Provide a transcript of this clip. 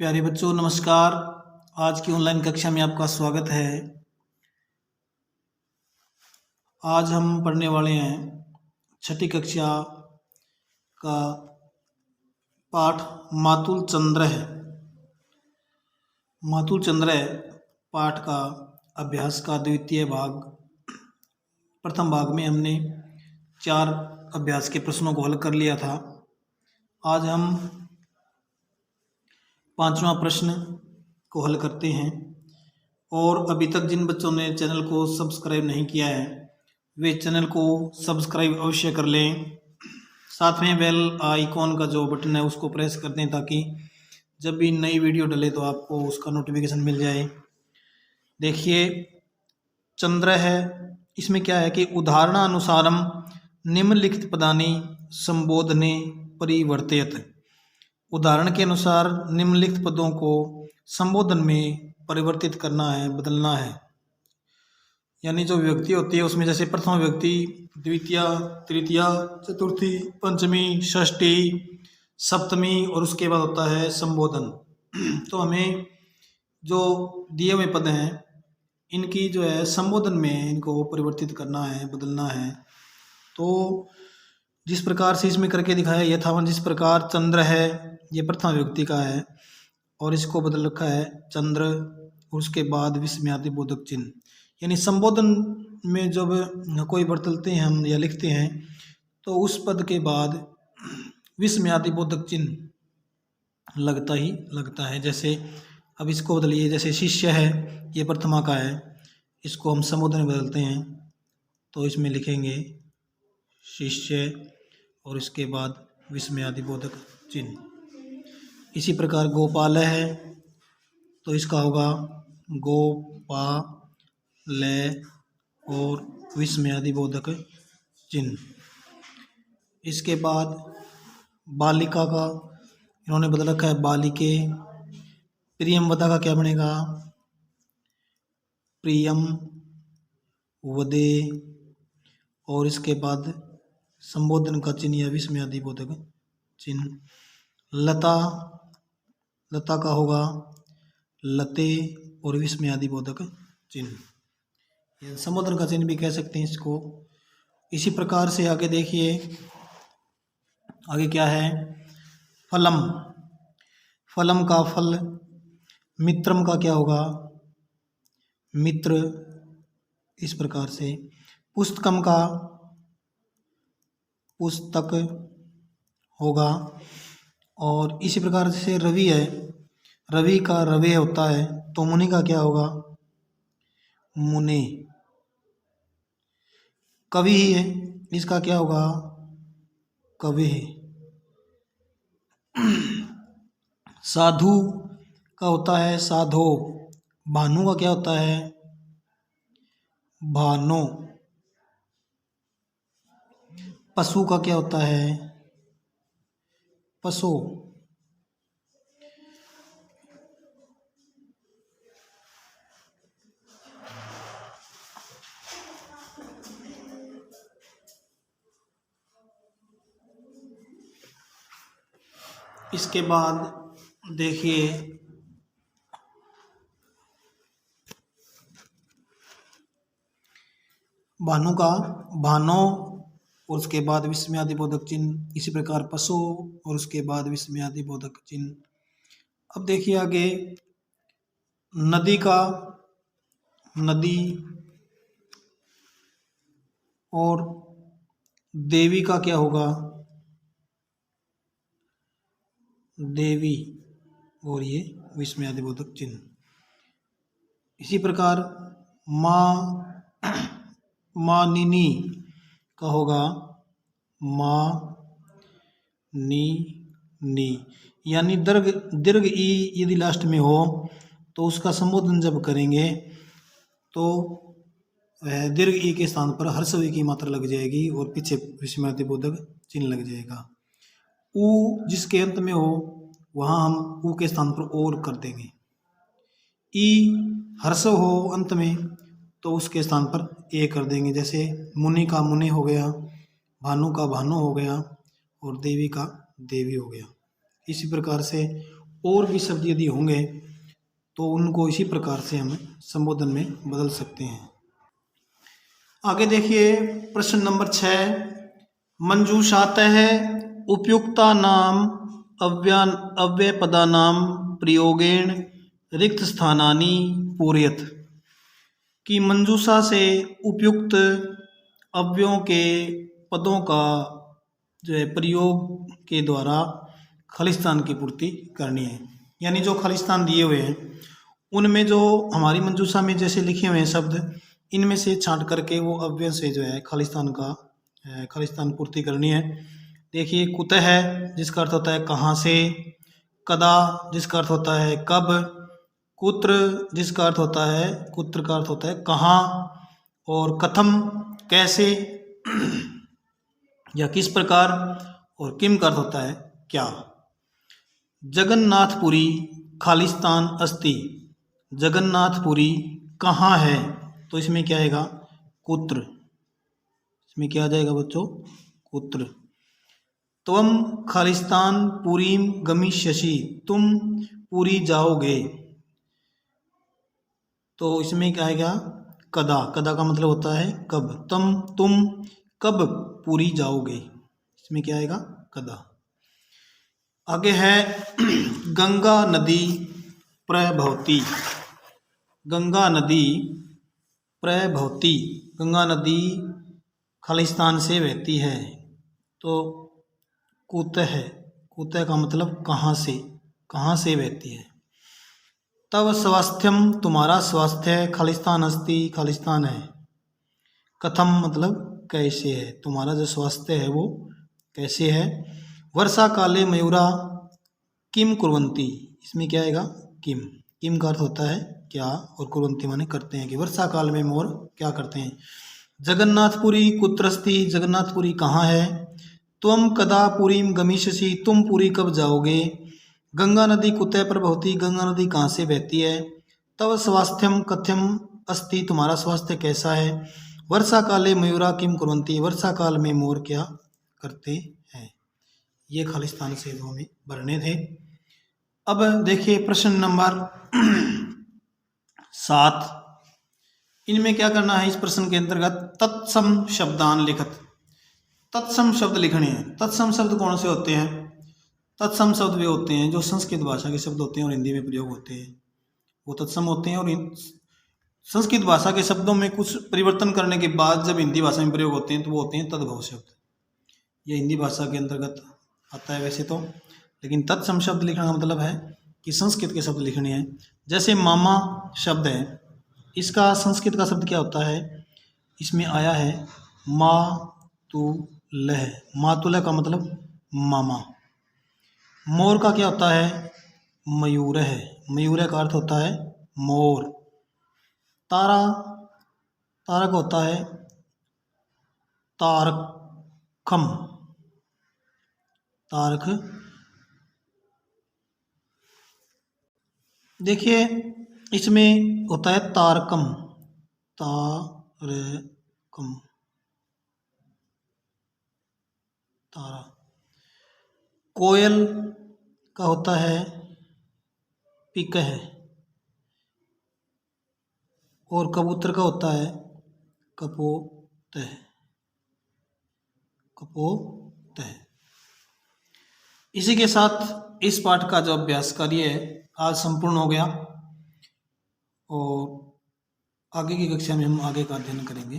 प्यारे बच्चों नमस्कार। आज की ऑनलाइन कक्षा में आपका स्वागत है। आज हम पढ़ने वाले हैं छठी कक्षा का पाठ मातुल चंद्र है। मातुल चंद्र पाठ का अभ्यास का द्वितीय भाग। प्रथम भाग में हमने 4 अभ्यास के प्रश्नों को हल कर लिया था। आज हम 5वां प्रश्न को हल करते हैं। और अभी तक जिन बच्चों ने चैनल को सब्सक्राइब नहीं किया है वे चैनल को सब्सक्राइब अवश्य कर लें। साथ में बेल आइकॉन का जो बटन है उसको प्रेस कर दें ताकि जब भी नई वीडियो डले तो आपको उसका नोटिफिकेशन मिल जाए। देखिए चंद्र है, इसमें क्या है कि उदाहरणानुसारम निम्नलिखित पदानि संबोधने परिवर्तित। उदाहरण के अनुसार निम्नलिखित पदों को संबोधन में परिवर्तित करना है, बदलना है। यानी जो विभक्ति होती है उसमें जैसे प्रथम विभक्ति, द्वितीया, तृतीया, चतुर्थी, पंचमी, षष्ठी, सप्तमी और उसके बाद होता है संबोधन। तो हमें जो दिए हुए पद हैं इनकी जो है संबोधन में इनको परिवर्तित करना है, बदलना है। तो जिस प्रकार से इसमें करके दिखाया यथावन, जिस प्रकार चंद्र है ये प्रथम विभक्ति का है और इसको बदल रखा है चंद्र और उसके बाद विस्मयादि बोधक चिन्ह। यानी संबोधन में जब कोई बदलते हैं हम या लिखते हैं तो उस पद के बाद विस्मयादि बोधक चिन्ह लगता है। जैसे अब इसको बदलिए, जैसे शिष्य है ये प्रथमा का है, इसको हम संबोधन में बदलते हैं तो इसमें लिखेंगे शिष्य और इसके बाद विस्मयादि बोधक चिन्ह। इसी प्रकार गोपाल है तो इसका होगा गोपाल और विस्मयादि बोधक चिन्ह। इसके बाद बालिका का इन्होंने बदल रखा है बालिके। प्रियमवदा का क्या बनेगा? प्रियम वदे और इसके बाद संबोधन का चिन्ह या विस्मयादि बोधक चिन्ह। लता का होगा लते और विस्मयादि बोधक चिन्ह। संबोधन का चिन्ह भी कह सकते हैं इसको। इसी प्रकार से आगे देखिए, आगे क्या है? फलम, फलम का फल। मित्रम का क्या होगा? मित्र। इस प्रकार से पुस्तकम का पुस्तक होगा। और इसी प्रकार से रवि है, रवि का रवे होता है तो मुनि का क्या होगा? मुने। कवि ही है, इसका क्या होगा? कवि। साधु का होता है साधो। भानु का क्या होता है? भानो। पशु का क्या होता है? पशु। इसके बाद देखिए भानु का भानो और उसके बाद विस्मयादि बोधक चिन्ह। इसी प्रकार पशु और उसके बाद विस्मयादि बोधक चिन्ह। अब देखिए आगे नदी का नदी और देवी का क्या होगा? देवी और ये विस्मयादि बोधक चिन्ह। इसी प्रकार मानिनी का होगा नी। यानी दीर्घ ई यदि लास्ट में हो तो उसका संबोधन जब करेंगे तो दीर्घ ई के स्थान पर हर्षवी की मात्रा लग जाएगी और पीछे विस्मयादि बोधक चिन्ह लग जाएगा। ऊ जिसके अंत में हो वहाँ हम ऊ के स्थान पर और कर देंगे। ई हर्ष हो अंत में तो उसके स्थान पर ए कर देंगे। जैसे मुनि का मुनि हो गया, भानु का भानु हो गया और देवी का देवी हो गया। इसी प्रकार से और भी शब्द यदि होंगे तो उनको इसी प्रकार से हम संबोधन में बदल सकते हैं। आगे देखिए प्रश्न नंबर 6, मंजूषातः उपयुक्ता नाम अव्ययपदानां प्रयोगेण रिक्त स्थानानि पूरयत। कि मंजूषा से उपयुक्त अव्ययों के पदों का जो है प्रयोग के द्वारा खालिस्तान की पूर्ति करनी है। यानी जो खालिस्तान दिए हुए हैं उनमें जो हमारी मंजूषा में जैसे लिखे हुए हैं शब्द, इनमें से छांट करके वो अव्यय से जो है खालिस्तान पूर्ति करनी है। देखिए कुतः है जिसका अर्थ होता है कहाँ से, कदा जिसका अर्थ होता है कब, कुत्र जिसका अर्थ होता है, कुत्र का अर्थ होता है कहाँ, और कथम कैसे या किस प्रकार, और किम का अर्थ होता है क्या। जगन्नाथपुरी खालिस्तान अस्ति, जगन्नाथपुरी कहाँ है, तो इसमें क्या आएगा कुत्र, इसमें क्या आ जाएगा बच्चों कुत्र। त्वम खालिस्तान पुरीम गमिष्यसि, तुम पूरी जाओगे, तो इसमें क्या आएगा कदा, कदा का मतलब होता है कब, तुम कब पूरी जाओगे, इसमें क्या आएगा कदा। आगे है गंगा नदी प्रभवती, गंगा नदी प्रभवती, गंगा नदी खालिस्तान से बहती है, तो कुतः है, कुतः का मतलब कहाँ से बहती है। तव स्वास्थ्यम तुम्हारा स्वास्थ्य खालिस्तान अस्ति, खालिस्तान है। कथम मतलब कैसे है, तुम्हारा जो स्वास्थ्य है वो कैसे है। वर्षा काले मयूरा किम कुर्वन्ति, इसमें क्या आएगा किम, किम का अर्थ होता है क्या, और कुर्वन्ति माने करते हैं, कि वर्षा काल में मोर क्या करते हैं। जगन्नाथपुरी कुत्रस्ति, जगन्नाथपुरी कहाँ है। त्वम कदा पुरीम गमिष्यसि, तुम पुरी कब जाओगे। गंगा नदी कुतः प्रभवती, गंगा नदी कहाँ से बहती है। तव स्वास्थ्यम कथ्यम अस्ति, तुम्हारा स्वास्थ्य कैसा है। वर्षा काले मयूरा किम कुर्वन्ति, वर्षा काल में मोर क्या करते हैं। ये खालिस्तान से हमें भरने थे। अब देखिए प्रश्न नंबर 7, इनमें क्या करना है। इस प्रश्न के अंतर्गत तत्सम शब्दान लिखत, तत्सम शब्द लिखने हैं। तत्सम शब्द कौन से होते हैं। तत्सम शब्द वे होते हैं जो संस्कृत भाषा के शब्द होते हैं और हिंदी में प्रयोग होते हैं, वो तत्सम होते हैं। और संस्कृत भाषा के शब्दों में कुछ परिवर्तन करने के बाद जब हिंदी भाषा में प्रयोग होते हैं तो वो होते हैं तद्भव शब्द। ये हिंदी भाषा के अंतर्गत आता है वैसे तो, लेकिन तत्सम शब्द लिखने का मतलब है कि संस्कृत के शब्द लिखने हैं। जैसे मामा शब्द है, इसका संस्कृत का शब्द क्या होता है, इसमें आया है मातुलह, मातुलह का मतलब मामा। मोर का क्या होता है मयूरह है, मयूरह का अर्थ होता है मोर। तारा, तारा का होता है तारकम, तारक। देखिए इसमें होता है तारकम, तारकम तारा। कोयल का होता है पिकह, और कबूतर का होता है कपोतह, कपोतह। इसी के साथ इस पाठ का जो अभ्यास कार्य है आज संपूर्ण हो गया, और आगे की कक्षा में हम आगे का अध्ययन करेंगे।